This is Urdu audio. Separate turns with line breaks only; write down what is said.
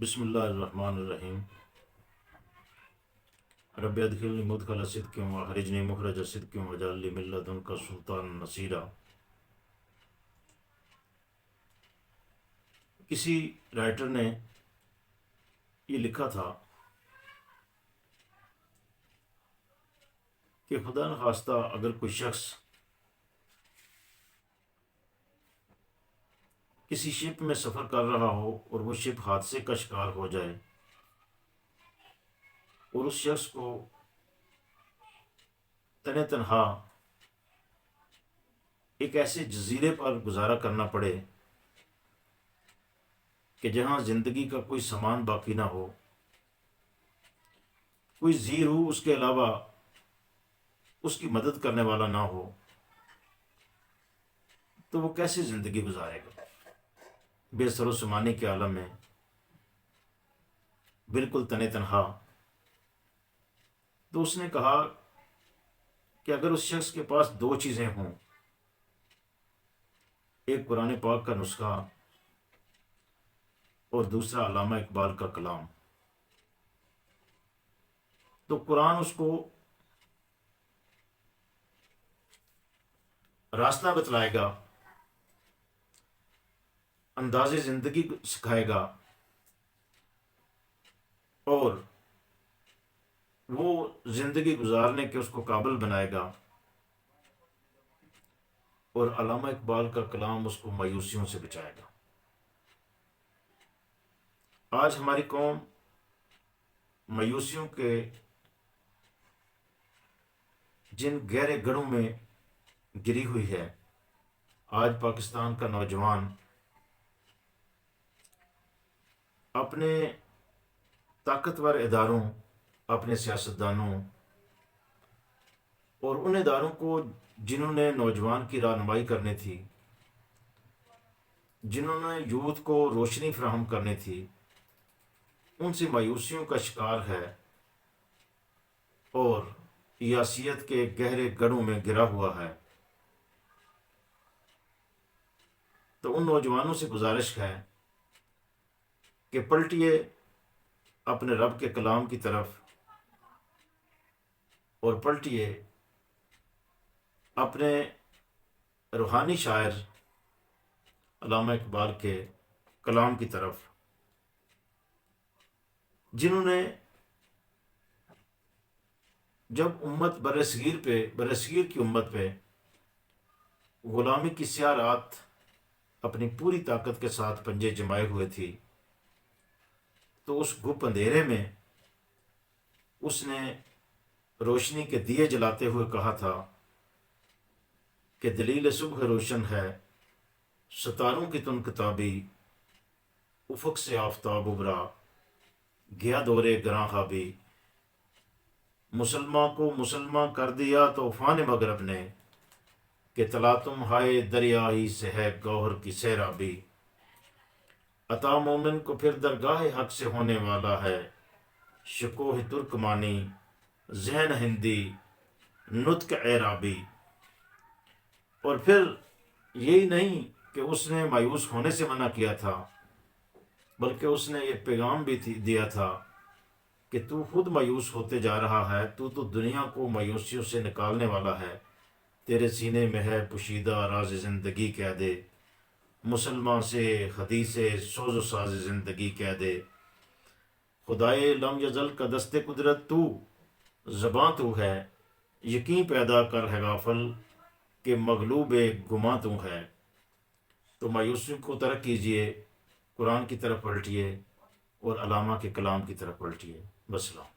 بسم اللہ الرحمن الرحیم۔ رب ادخلنی مدخل صدق واخرجنی مخرج صدق واجعل لی من لدنک سلطانا نصیرا۔ کسی رائٹر نے یہ لکھا تھا کہ خدا نخواستہ اگر کوئی شخص کسی شپ میں سفر کر رہا ہو اور وہ شپ حادثے کا شکار ہو جائے اور اس شخص کو تنہا ایک ایسے جزیرے پر گزارا کرنا پڑے کہ جہاں زندگی کا کوئی سامان باقی نہ ہو، کوئی ذی روح اس کے علاوہ اس کی مدد کرنے والا نہ ہو، تو وہ کیسے زندگی گزارے گا؟ بے سر و سامانے کے عالم میں بالکل تنہا۔ تو اس نے کہا کہ اگر اس شخص کے پاس دو چیزیں ہوں، ایک قرآن پاک کا نسخہ اور دوسرا علامہ اقبال کا کلام، تو قرآن اس کو راستہ بتلائے گا، انداز زندگی سکھائے گا، اور وہ زندگی گزارنے کے اس کو قابل بنائے گا، اور علامہ اقبال کا کلام اس کو مایوسیوں سے بچائے گا۔ آج ہماری قوم مایوسیوں کے جن گہرے گڑھوں میں گری ہوئی ہے، آج پاکستان کا نوجوان اپنے طاقتور اداروں، اپنے سیاستدانوں اور ان اداروں کو جنہوں نے نوجوان کی رہنمائی کرنی تھی، جنہوں نے یوتھ کو روشنی فراہم کرنی تھی، ان سے مایوسیوں کا شکار ہے اور یاسیت کے گہرے گڑھوں میں گرا ہوا ہے۔ تو ان نوجوانوں سے گزارش ہے کہ پلٹیے اپنے رب کے کلام کی طرف، اور پلٹیے اپنے روحانی شاعر علامہ اقبال کے کلام کی طرف، جنہوں نے جب امت برصغیر کی امت پہ غلامی کی سیاہ رات اپنی پوری طاقت کے ساتھ پنجے جمائے ہوئے تھی، تو اس گپ اندھیرے میں اس نے روشنی کے دیے جلاتے ہوئے کہا تھا کہ دلیل صبح روشن ہے، ستاروں کی تن کتابی، افق سے آفتاب ابھرا، گیا دورے گراں خوابی، مسلمان کو مسلمان کر دیا طوفان مغرب نے، کہ تم ہائے دریا ہی سے ہے گوہر کی سیرابی، عطا مومن کو پھر درگاہ حق سے ہونے والا ہے، شکوہ ترکمانی، ذہن ہندی، نطق اعرابی۔ اور پھر یہی نہیں کہ اس نے مایوس ہونے سے منع کیا تھا، بلکہ اس نے یہ پیغام بھی دیا تھا کہ تو خود مایوس ہوتے جا رہا ہے، تو دنیا کو مایوسیوں سے نکالنے والا ہے، تیرے سینے میں ہے پوشیدہ راز زندگی کہہ دے، مسلمان سے حدیث سوز و ساز زندگی کہہ دے، خدائے لم یزل کا دست قدرت تو، زباں تو ہے، یقین پیدا کر ہے غافل کہ مغلوب گماں تو ہے۔ تو مایوسیوں کو ترک کیجئے، قرآن کی طرف پلٹیے اور علامہ کے کلام کی طرف پلٹیے۔ بسلام۔